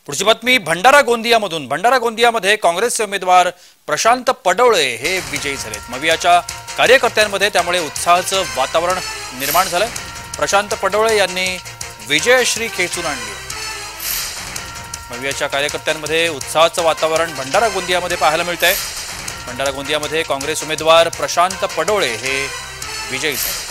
पुढची बातमी भंडारा गोंदियामधून। भंडारा गोंदियामध्ये काँग्रेसचे उमेदवार प्रशांत पडोळे हे विजयी झालेत। मवियाच्या कार्यकर्त्यांमध्ये त्यामुळे उत्साहाचं वातावरण निर्माण झालंय। प्रशांत पडोळे यांनी विजयश्री खेचून आणली। मवियाच्या कार्यकर्त्यांमध्ये उत्साहाचं वातावरण भंडारा गोंदियामध्ये पाहायला मिळतंय। भंडारा गोंदियामध्ये काँग्रेस उमेदवार प्रशांत पडोळे हे विजयी झाले।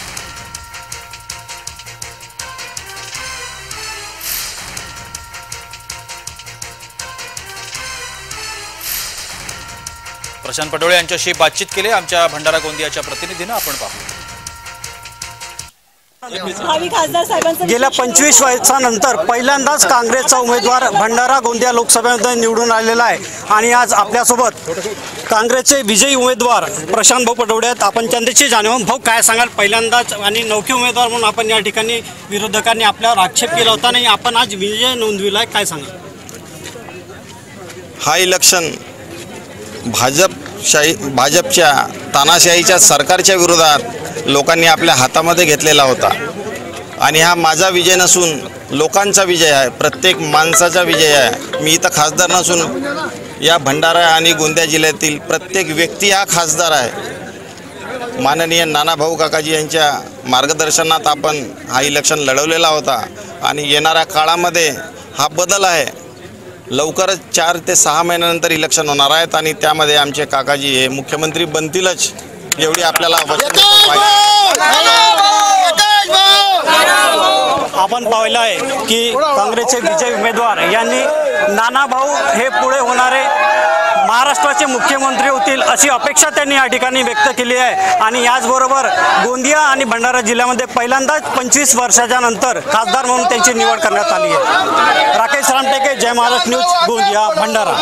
प्रशांत पडोळे यांच्याशी बातचीत केली आमच्या भंडारा गोंदियाच्या प्रतिनिधीनं। आपण पाहू। गेल्या 25 वर्षांनंतर पहिल्यांदाच काँग्रेसचा उमेदवार भंडारा गोंदिया लोकसभेमध्ये निवडून आलेला आहे आणि आज आपल्यासोबत काँग्रेसचे विजयी उमेदवार प्रशांत भाऊ पडोळे आहेत। आपण त्यांच्याशी जाणून भाऊ काय सांगाल, पहिल्यांदाच आणि नौके उमेदवार म्हणून आपण या ठिकाणी विरोधकांनी आपल्यावर आक्षेप केला होता आणि आपण आज विजय नोंदविलाय, काय सांगाल? हा इलेक्शन भाजपच्या तानाशाहीच्या सरकारच्या विरोधात लोकांनी आपल्या हातामध्ये घेतलेला होता आणि हा माझा विजय नसून लोकांचा विजय आहे, प्रत्येक माणसाचा विजय आहे। मी इथं खासदार नसून या भंडारा आणि गोंदिया जिल्ह्यातील प्रत्येक व्यक्ती हा खासदार आहे। माननीय नानाभाऊ काकाजी यांच्या मार्गदर्शनात आपण हा इलेक्शन लढवलेला होता आणि येणाऱ्या काळामध्ये हा बदल आहे। लवकरच 4 ते 6 महिन्यानंतर इलेक्शन होणार आहेत आणि त्यामध्ये आमचे काकाजी हे मुख्यमंत्री बनतीलच एवढी आपल्याला आपण पाहिलं आहे की काँग्रेसचे विजयी उमेदवार यांनी नानाभाऊ हे पुढे होणारे महाराष्ट्राचे मुख्यमंत्री होतील अशी अपेक्षा त्यांनी या ठिकाणी व्यक्त केली आहे। आणि याचबरोबर गोंदिया आणि भंडारा जिल्ह्यामध्ये पहिल्यांदाच 25 वर्षाच्या नंतर खासदार म्हणून त्यांची निवड करण्यात आली आहे। राकेश रामटेके, जय महाराष्ट्र न्यूज, गोंदिया, भंडारा।